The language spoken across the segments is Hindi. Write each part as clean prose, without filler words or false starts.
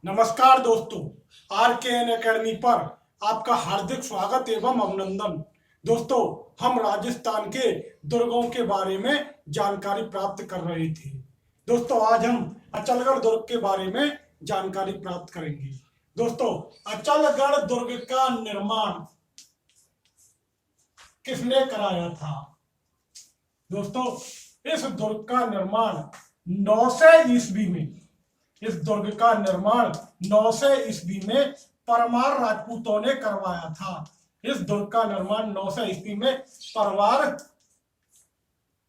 नमस्कार दोस्तों, RKN एकेडमी पर आपका हार्दिक स्वागत एवं अभिनंदन। दोस्तों, हम राजस्थान के दुर्गों के बारे में जानकारी प्राप्त कर रहे थे। दोस्तों, आज हम अचलगढ़ दुर्ग के बारे में जानकारी प्राप्त करेंगे। दोस्तों, अचलगढ़ दुर्ग का निर्माण किसने कराया था? दोस्तों, इस दुर्ग का निर्माण 900 ईस्वी में इस दुर्ग का निर्माण 900 ईस्वी में परमार राजपूतों ने करवाया था। इस दुर्ग का निर्माण 900 ईस्वी में परमार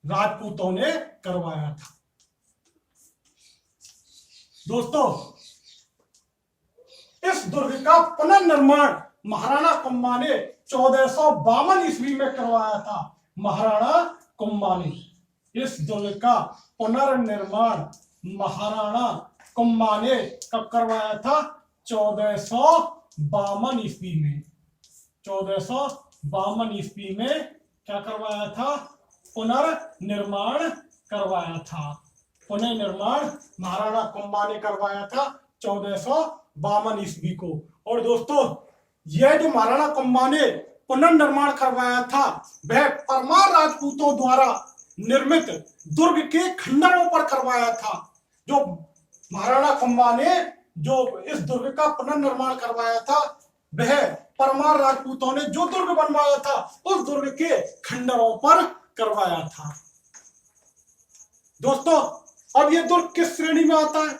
राजपूतों ने करवाया था। दोस्तों, इस दुर्ग का पुनर्निर्माण महाराणा कुंभा ने 1452 ईस्वी में करवाया था। महाराणा कुंभा ने इस दुर्ग का पुनर्निर्माण महाराणा कुंभा ने कब करवाया था? 1452 ईस्वी में। 1452 ईस्वी में क्या करवाया था? पुनर्निर्माण करवाया था। पुनर्निर्माण महाराणा कुंभा ने करवाया था 1452 ईस्वी को। और दोस्तों, यह जो महाराणा कुंभा ने पुनर्निर्माण करवाया था वह परमार राजपूतों द्वारा निर्मित दुर्ग के खंडरों पर करवाया था। जो महाराणा कुंभा ने जो इस दुर्ग का पुनर्निर्माण करवाया था वह परमार राजपूतों ने जो दुर्ग बनवाया था उस दुर्ग के खंडरों पर करवाया था। दोस्तों, अब यह दुर्ग किस श्रेणी में आता है?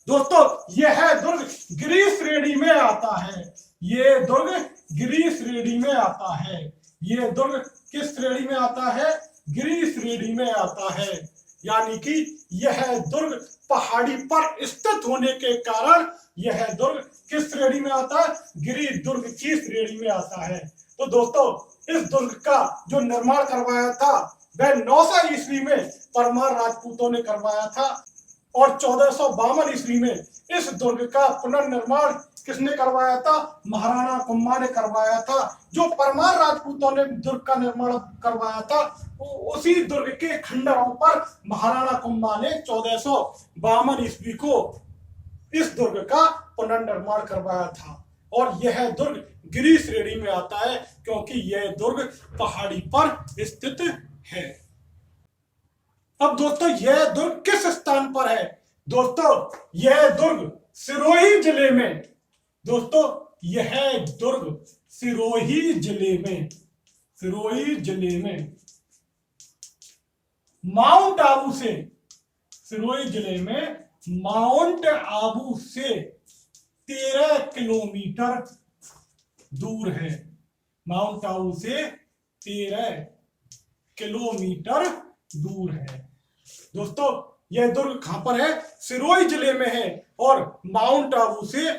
दोस्तों, यह दुर्ग गिरी श्रेणी में आता है। यह दुर्ग गिरी श्रेणी में आता है। यह दुर्ग किस श्रेणी में आता है? गिरी श्रेणी में आता है। यानी कि यह दुर्ग पहाड़ी पर स्थित होने के कारण यह दुर्ग किस श्रेणी में आता है? गिरी दुर्ग की श्रेणी में आता है। तो दोस्तों, इस दुर्ग का जो निर्माण करवाया था वह 900 ईस्वी में परमार राजपूतों ने करवाया था और 1452 ईस्वी में इस दुर्ग का पुनर्निर्माण किसने करवाया था? महाराणा कुंभा ने करवाया था। जो परमार राजपूतों ने दुर्ग का निर्माण करवाया था उसी दुर्ग के खंडरों पर महाराणा कुंभा ने 1452 ईस्वी को इस दुर्ग का पुनर्निर्माण करवाया था। और यह दुर्ग गिरी श्रेणी में आता है क्योंकि यह दुर्ग पहाड़ी पर स्थित है। अब दोस्तों, यह दुर्ग किस स्थान पर है? दोस्तों, यह दुर्ग सिरोही जिले में। दोस्तों, यह दुर्ग सिरोही जिले में माउंट आबू से सिरोही जिले में माउंट आबू से 13 किलोमीटर दूर है। माउंट आबू से 13 किलोमीटर दूर है। दोस्तों, यह दुर्ग कहां पर है? सिरोही जिले में है और माउंट आबू से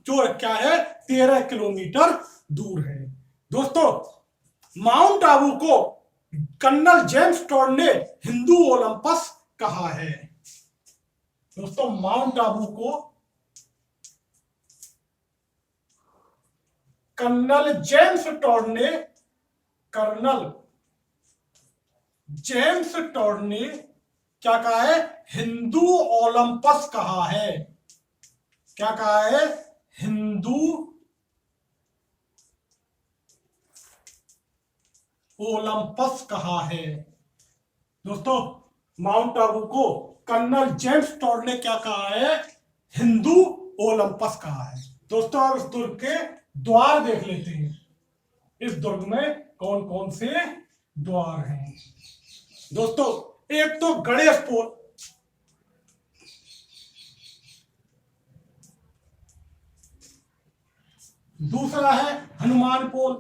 जो क्या है 13 किलोमीटर दूर है। दोस्तों, माउंट आबू को कर्नल जेम्स टॉड ने हिंदू ओलंपस कहा है। दोस्तों, माउंट आबू को कर्नल जेम्स टॉड ने क्या कहा है? हिंदू ओलंपस कहा है। क्या कहा है? हिंदू ओलंपस कहा है। दोस्तों, माउंट आबू को कर्नल जेम्स टॉड ने क्या कहा है? हिंदू ओलंपस कहा है। दोस्तों, अब इस दुर्ग के द्वार देख लेते हैं। इस दुर्ग में कौन कौन से द्वार हैं? दोस्तों, एक तो गणेश पोल, दूसरा है हनुमान पोल।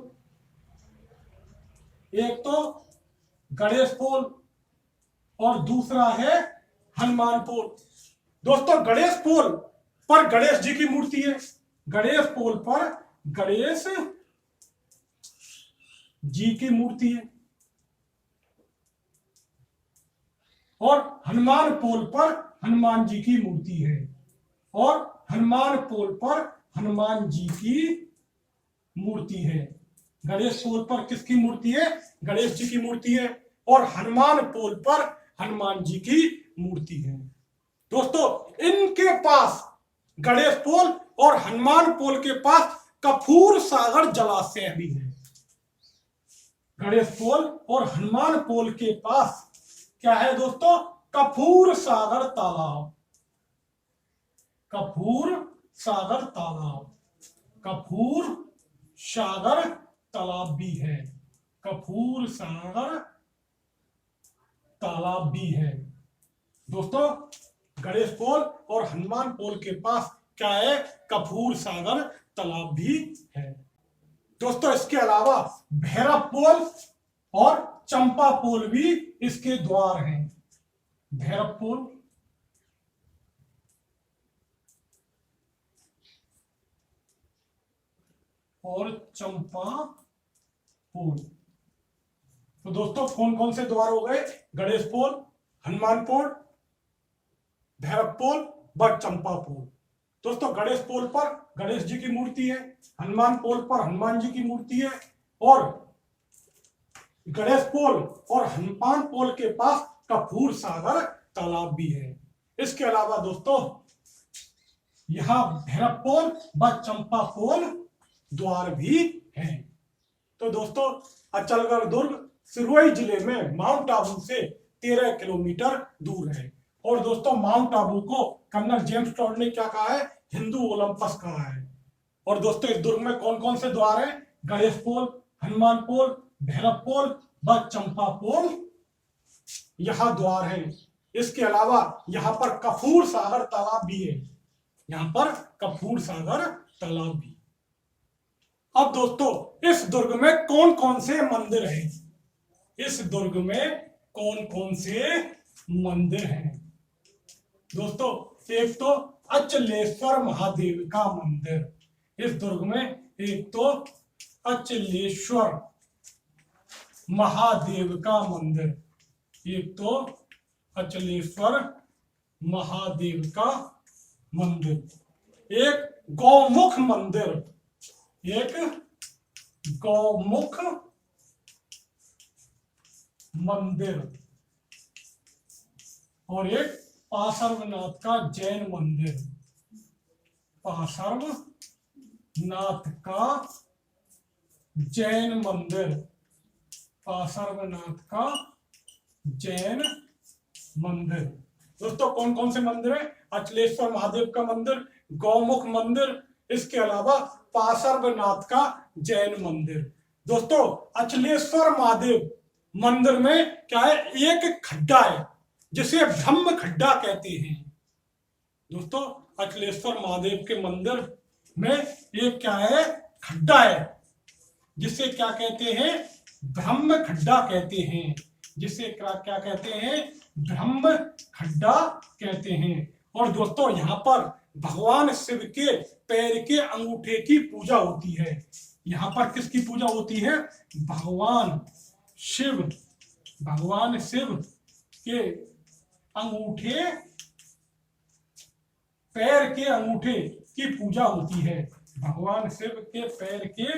एक तो गणेश पोल और दूसरा है हनुमान पोल। दोस्तों, गणेश पोल पर गणेश जी की मूर्ति है। गणेश पोल पर गणेश जी की मूर्ति है और हनुमान पोल पर हनुमान जी की मूर्ति है। और हनुमान पोल पर हनुमान जी की मूर्ति है। गणेश पोल पर किसकी मूर्ति है? गणेश जी की मूर्ति है और हनुमान पोल पर हनुमान जी की मूर्ति है। दोस्तों, इनके पास गणेश पोल और हनुमान पोल के पास कपूर सागर जलाशय भी है। गणेश पोल और हनुमान पोल के पास क्या है दोस्तों? कपूर सागर तालाब। कपूर सागर तालाब, कपूर सागर तालाब भी है। कपूर सागर तालाब भी है दोस्तों। गणेश पोल और हनुमान पोल के पास क्या है? कपूर सागर तालाब भी है दोस्तों। इसके अलावा भैरव पोल और चंपा पोल भी इसके द्वार हैं। भैरव पोल और चंपा पोल। तो दोस्तों कौन कौन से द्वार हो गए? गणेश पोल, हनुमान पोल, भैरव पोल व चंपा पोल। दोस्तों गणेश पोल पर गणेश जी की मूर्ति है, हनुमान पोल पर हनुमान जी की मूर्ति है और गणेश पोल और हनुमान पोल के पास कपूर सागर तालाब भी है। इसके अलावा दोस्तों यहां भैरव पोल व चंपा पोल द्वार भी है। तो दोस्तों अचलगढ़ दुर्ग सिरोही जिले में माउंट आबू से 13 किलोमीटर दूर है। और दोस्तों माउंट आबू को कर्नल जेम्स टॉड ने क्या कहा है? हिंदू ओलंपस कहा है। और दोस्तों इस दुर्ग में कौन कौन से द्वार हैं? गणेश पोल, हनुमान पोल, भैरव पोल व चंपा पोल यहां द्वार है। इसके अलावा यहां पर कपूर सागर तालाब भी है। यहां पर कपूर सागर तालाब भी। अब दोस्तों इस दुर्ग में कौन कौन से मंदिर हैं? इस दुर्ग में कौन कौन से मंदिर हैं? दोस्तों एक तो अचलेश्वर महादेव का मंदिर। इस दुर्ग में एक तो अचलेश्वर महादेव का मंदिर, एक तो अचलेश्वर महादेव का मंदिर, एक गौमुख मंदिर, एक गौमुख मंदिर और एक पार्श्वनाथ का जैन मंदिर। पार्श्वनाथ का जैन मंदिर, पार्श्वनाथ का जैन मंदिर। दोस्तों कौन कौन से मंदिर है? अचलेश्वर महादेव का मंदिर, गौमुख मंदिर, इसके अलावा पार्श्वनाथ का जैन मंदिर। दोस्तों अचलेश्वर महादेव मंदिर में क्या है? एक खड्डा है जिसे ब्रह्म खड्डा कहते हैं। दोस्तों अचलेश्वर महादेव के मंदिर में एक क्या है? खड्डा है जिसे क्या कहते हैं? ब्रह्म खड्डा कहते हैं। जिसे क्या कहते हैं? ब्रह्म खड्डा कहते हैं। और दोस्तों यहाँ पर भगवान शिव के पैर के अंगूठे की पूजा होती है। यहाँ पर किसकी पूजा होती है? भगवान शिव के अंगूठे, पैर के अंगूठे की पूजा होती है। भगवान शिव के पैर के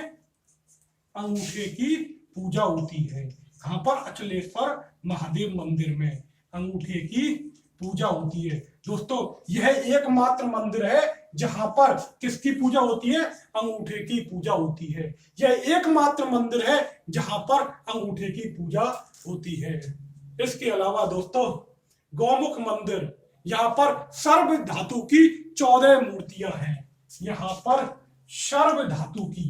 अंगूठे की पूजा होती है। कहां पर? अचलेश्वर महादेव मंदिर में अंगूठे की पूजा होती है। दोस्तों यह एकमात्र मंदिर है जहां पर किसकी पूजा होती है? अंगूठे की पूजा होती है। यह एकमात्र मंदिर है जहां पर अंगूठे की पूजा होती है। इसके अलावा दोस्तों गौमुख मंदिर, यहाँ पर सर्व धातु की 14 मूर्तियां हैं। यहाँ पर सर्व धातु की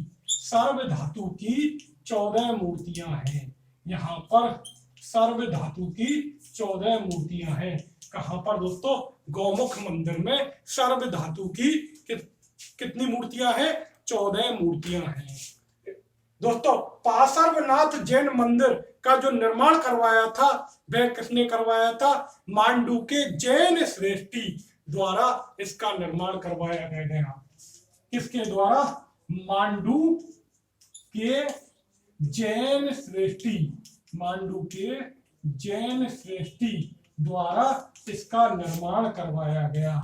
14 मूर्तियां हैं। यहाँ पर सर्व धातु की 14 मूर्तियां हैं। कहां पर दोस्तों? गौमुख मंदिर में सर्व धातु की कितनी मूर्तियां हैं? 14 मूर्तियां हैं। दोस्तों पार्श्वनाथ जैन मंदिर का जो निर्माण करवाया था वह किसने करवाया था? मांडू के जैन श्रेष्ठी द्वारा इसका निर्माण करवाया गया। किसके द्वारा? मांडू के जैन श्रेष्ठी, मांडू के जैन श्रेष्ठी द्वारा इसका निर्माण करवाया गया।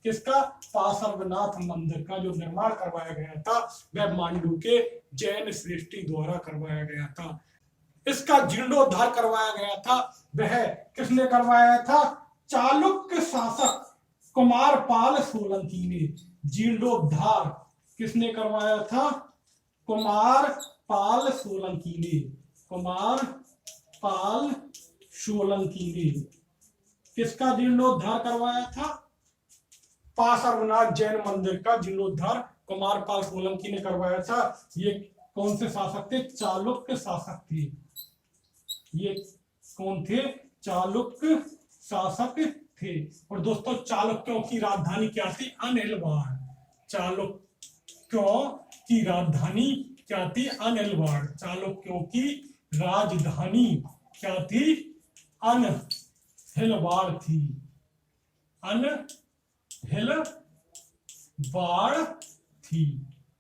किसका? पार्श्वनाथ मंदिर का जो निर्माण करवाया गया था वह मांडू के जैन श्रेष्ठी द्वारा करवाया गया था। इसका जीर्णोद्धार करवाया गया था वह किसने करवाया था? चालुक्य शासक कुमारपाल सोलंकी ने। जीर्णोद्धार किसने करवाया था? कुमार पाल सोलंकी ने। कुमार पाल सोलंकी ने किसका जीर्णोद्धार करवाया था? पार्श्वनाथ जैन मंदिर का जीर्णोद्धार कुमार पाल सोलंकी ने करवाया था। ये कौन से शासक थे? चालुक्य शासक थे। ये कौन थे? चालुक्य शासक थे। और दोस्तों चालुक्यों की राजधानी क्या थी? अनिलवाड़। चालुक्यों की राजधानी क्या थी? अनिलवाड़। चालुक्यों की राजधानी क्या थी? अनहिलवाड़ थी। अनहिलवाड़ थी।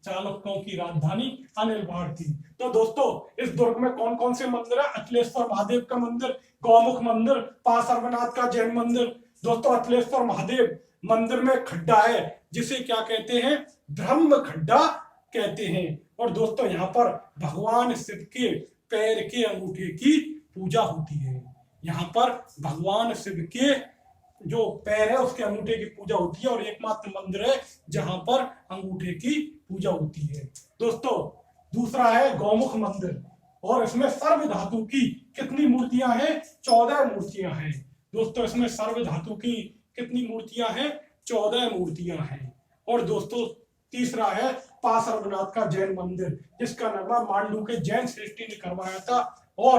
चालुक्यों की राजधानी अनिलवाड़ थी। तो दोस्तों इस दुर्ग में कौन कौन से मंदिर है? अचलेश्वर महादेव का मंदिर, गौमुख मंदिर, पार्श्वनाथ का जैन मंदिर। दोस्तों अचलेश्वर महादेव मंदिर में खड्डा है जिसे क्या कहते हैं? ब्रह्म खड्डा कहते हैं। और दोस्तों यहाँ पर भगवान शिव के पैर के अंगूठे की पूजा होती है। यहाँ पर भगवान शिव के जो पैर है उसके अंगूठे की पूजा होती है और एकमात्र मंदिर है जहां पर अंगूठे की पूजा होती है। दोस्तों दूसरा है गौमुख मंदिर और इसमें सर्व धातु की कितनी मूर्तियां हैं? 14 मूर्तियां हैं। दोस्तों इसमें सर्व धातु की कितनी मूर्तियां हैं? 14 मूर्तियां हैं। और दोस्तों तीसरा है पार्श्वनाथ का जैन मंदिर जिसका निर्माण मांडू के जैन श्रेष्ठी ने करवाया था और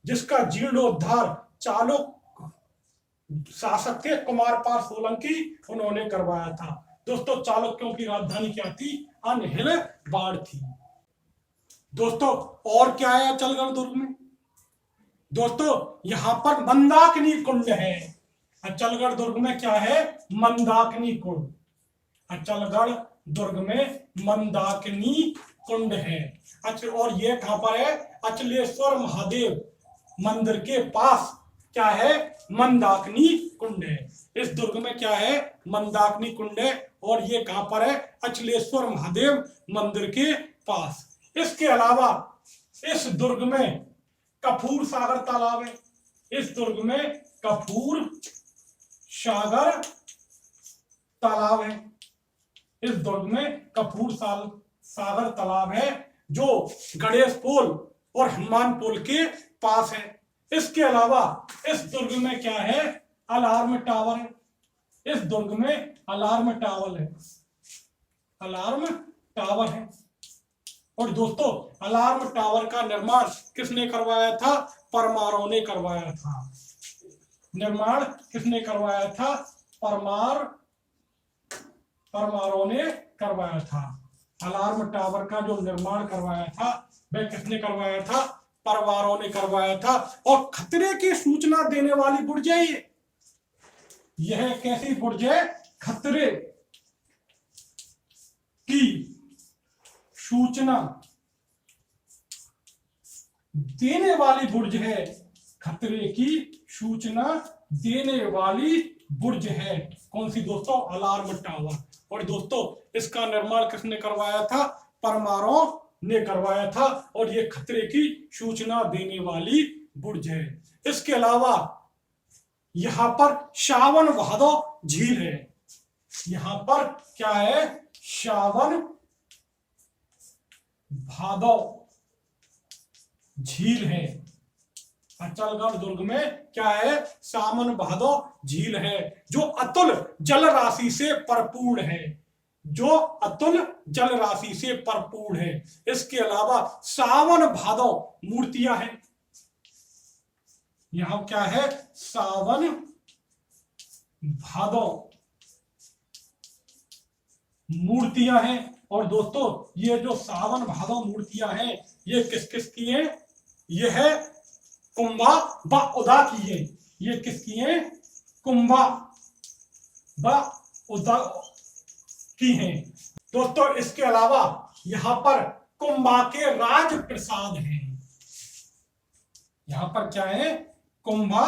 जिसका जीर्णोद्धार चालुक्य शासक थे कुमार पाल सोलंकी, उन्होंने करवाया था। दोस्तों चालुक्यों की राजधानी क्या थी? अनहिलवाड़ थी। दोस्तों और क्या है अचलगढ़ दुर्ग में? दोस्तों यहां पर मंदाकिनी कुंड है। अचलगढ़ दुर्ग में क्या है? मंदाकिनी कुंड। अचलगढ़ दुर्ग में मंदाकिनी कुंड है। अच्छा और ये कहां पर है? अचलेश्वर महादेव मंदिर के पास क्या है? मंदाकिनी कुंड है। इस दुर्ग में क्या है? मंदाकिनी कुंड है और ये कहां पर है? अचलेश्वर महादेव मंदिर के पास। इसके अलावा इस दुर्ग में कपूर सागर तालाब है। इस दुर्ग में कपूर सागर तालाब है। इस दुर्ग में कपूर सागर तालाब है जो गणेश पोल और हनुमान पोल के पास है। इसके अलावा इस दुर्ग में क्या है? अलार्म टावर है। इस दुर्ग में अलार्म टावर है। अलार्म टावर है। और दोस्तों अलार्म टावर का निर्माण किसने करवाया था? परमारों ने करवाया था। निर्माण किसने करवाया था? परमारों ने करवाया था। अलार्म टावर का जो निर्माण करवाया था वह किसने करवाया था? परमारों ने करवाया था। और खतरे की सूचना देने वाली बुर्ज है ये। यह कैसी बुर्ज है? खतरे की सूचना देने वाली बुर्ज है। खतरे की सूचना देने वाली बुर्ज है। कौन सी दोस्तों? Alarm tower. और दोस्तों इसका निर्माण किसने करवाया था? परमारों ने करवाया था और ये खतरे की सूचना देने वाली बुर्ज है। इसके अलावा यहां पर सावन भादो झील है। यहां पर क्या है? सावन भादो झील है। अचलगढ़ दुर्ग में क्या है? सावन भादो झील है जो अतुल जल राशि से भरपूर है। जो अतुल जल राशि से भरपूर है। इसके अलावा सावन भादो मूर्तियां हैं। यहां क्या है? सावन भादो मूर्तियां हैं। और दोस्तों ये जो सावन भादो मूर्तियां हैं ये किस किस की हैं? ये है कुंभा व उदा की है। ये किसकी है? कुंभा व उदा की हैं। दोस्तों इसके अलावा यहां पर कुंभा के राज प्रसाद हैं। यहां पर क्या है? कुंभा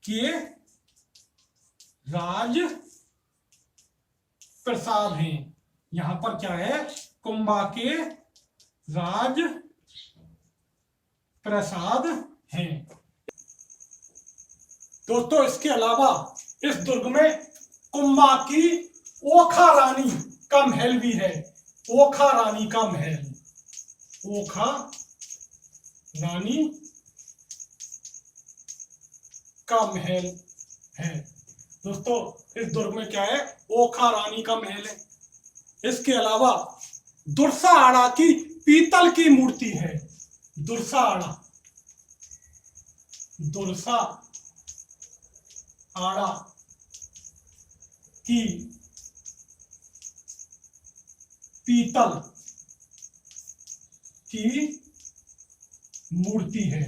के राज प्रसाद हैं। यहां पर क्या है? कुंभा के राज प्रसाद हैं। दोस्तों इसके अलावा इस दुर्ग में कुंभा की ओखा रानी का महल भी है। ओखा रानी का महल, ओखा रानी का महल है। दोस्तों इस दुर्ग में क्या है, ओखा रानी का महल है। इसके अलावा दुर्साहाड़ा की पीतल की मूर्ति है। दुर्साहाड़ा, दुर्साहाड़ा की पीतल की मूर्ति है।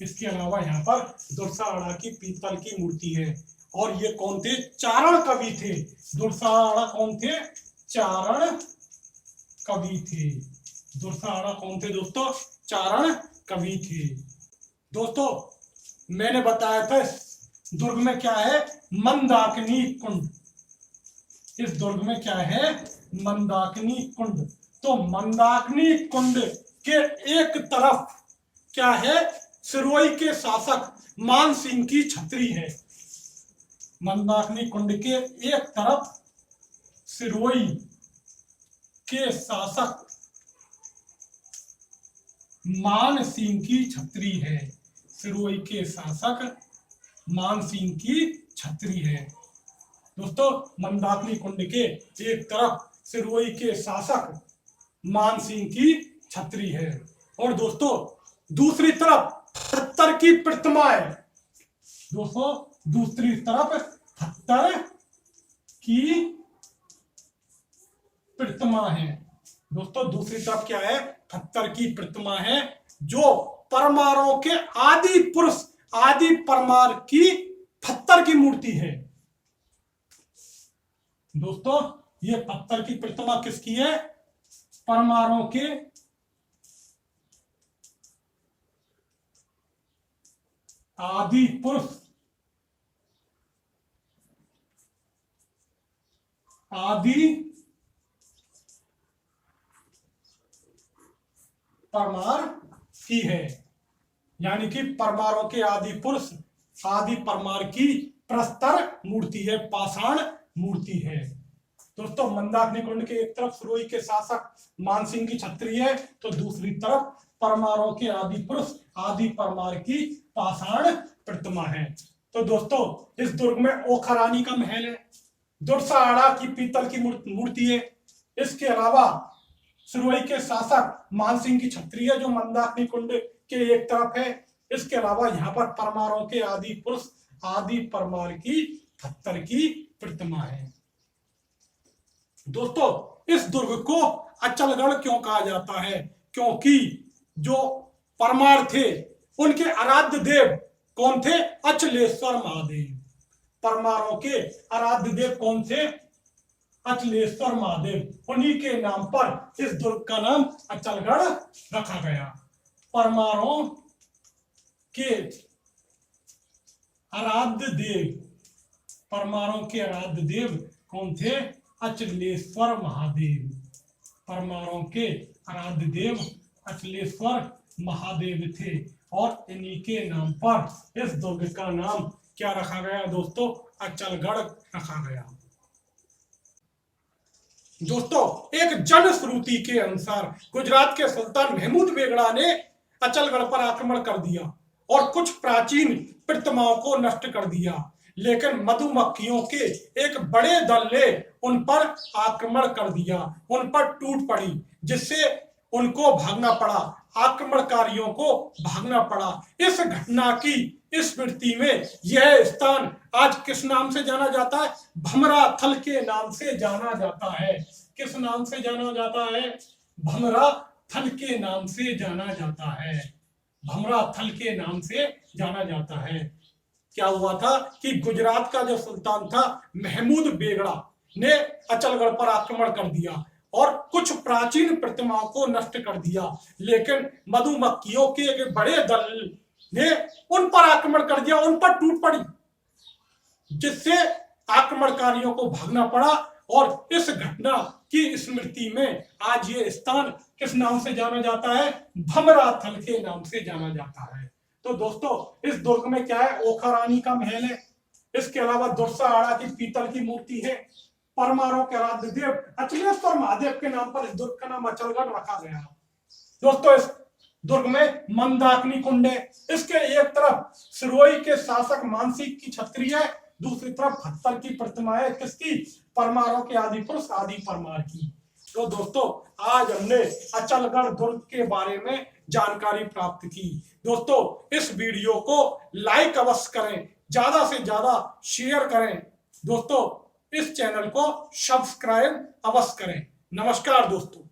इसके अलावा यहाँ पर दुर्साहाड़ा की पीतल की मूर्ति है। और ये कौन थे, चारण कवि थे। दुर्साहाड़ा कौन थे, चारण कवि थे। दुर्साहाड़ा कौन थे दोस्तों, चारण कवि थे। दोस्तों मैंने बताया था इस दुर्ग में क्या है, मंदाकिनी कुंड। इस दुर्ग में क्या है, मंदाकिनी कुंड। तो मंदाकिनी कुंड के एक तरफ क्या है, सिरोही के शासक मान सिंह की छतरी है। मंदाकिनी कुंड के एक तरफ सिरोही के शासक मान सिंह की छतरी है। सिरोही के शासक मान सिंह की छतरी है। दोस्तों मंदाकिनी कुंड के एक तरफ सिरोही के शासक मान सिंह की छतरी है। और दोस्तों दूसरी तरफ पत्थर की प्रतिमा है। दोस्तों दूसरी तरफ पत्थर की प्रतिमा है। दोस्तों दूसरी तरफ क्या है, पत्थर की प्रतिमा है, जो परमारों के आदि पुरुष आदि परमार की पत्थर की मूर्ति है। दोस्तों ये पत्थर की प्रतिमा किसकी है, परमारों के आदि पुरुष आदि परमार की है। यानी कि परमारों के आदि पुरुष आदि परमार की प्रस्तर मूर्ति है, पाषाण मूर्ति है। दोस्तों मंदाकिनी कुंड के एक तरफ सिरोही के शासक मान सिंह की छतरी है, तो दूसरी तरफ परमारों के आदि पुरुष आदि परमार की पाषाण प्रतिमा है। तो दोस्तों इस दुर्ग में ओखा रानी का महल है, दुर्साहाड़ा की पीतल की मूर्ति है। इसके अलावा सिरोही के शासक मान सिंह की छतरी है, जो मंदाकिनी कुंड के एक तरफ है। इसके अलावा यहाँ पर परमारों के आदि पुरुष आदि परमार की पत्थर की प्रतिमा है। दोस्तों इस दुर्ग को अचलगढ़ क्यों कहा जाता है, क्योंकि जो परमार थे उनके आराध्य देव कौन थे, अचलेश्वर महादेव। परमारों के आराध्य देव कौन थे, अचलेश्वर महादेव। उन्हीं के नाम पर इस दुर्ग का नाम अचलगढ़ रखा गया। परमारों के आराध्य देव, परमारों के आराध्य देव कौन थे, अचलेश्वर महादेव। परमारों के आराध्य देव अचलेश्वर महादेव थे और इन्हीं के नाम पर इस दुर्ग का नाम क्या रखा गया दोस्तों, अचलगढ़ रखा गया। दोस्तों एक जनश्रुति के अनुसार गुजरात के सुल्तान महमूद बेगड़ा ने अचलगढ़ पर आक्रमण कर दिया और कुछ प्राचीन प्रतिमाओं को नष्ट कर दिया, लेकिन मधुमक्खियों के एक बड़े दल ने उन पर आक्रमण कर दिया, उन पर टूट पड़ी, जिससे उनको भागना पड़ा, आक्रमणकारियों को भागना पड़ा। इस घटना की स्मृति में यह स्थान आज किस नाम से जाना जाता है, भमरा थल के नाम से जाना जाता है। किस नाम से जाना जाता है, भमरा थल के नाम से जाना जाता है। भमरा थल के नाम से जाना जाता है। क्या हुआ था कि गुजरात का जो सुल्तान था महमूद बेगड़ा ने अचलगढ़ पर आक्रमण कर दिया और कुछ प्राचीन प्रतिमाओं को नष्ट कर दिया, लेकिन मधुमक्खियों के एक बड़े दल ने उन पर आक्रमण कर दिया, उन पर टूट पड़ी, जिससे आक्रमणकारियों को भागना पड़ा। और इस घटना की स्मृति में आज ये स्थान किस नाम से जाना जाता है, भमरा थल के नाम से जाना जाता है। तो दोस्तों इस दुर्ग में क्या है, ओखा रानी का महल है, इसके अलावा दुर्साहाड़ा की पीतल की मूर्ति है। परमारों के आराध्य देव अचलेश्वर महादेव के नाम पर इस दुर्ग का नाम अचलगढ़ रखा गया है। दोस्तों इस दुर्ग में मंदाकिनी कुंड है। इसके एक तरफ सिरोही के शासक मानसिक की छतरी है, दूसरी तरफ पत्थर की प्रतिमा है। किसकी? परमारों के आदि पुरुष आदि परमार की। तो दोस्तों आज हमने अचलगढ़ दुर्ग के बारे में जानकारी प्राप्त की। दोस्तों इस वीडियो को लाइक अवश्य करें, ज्यादा से ज्यादा शेयर करें। दोस्तों इस चैनल को सब्सक्राइब अवश्य करें। नमस्कार दोस्तों।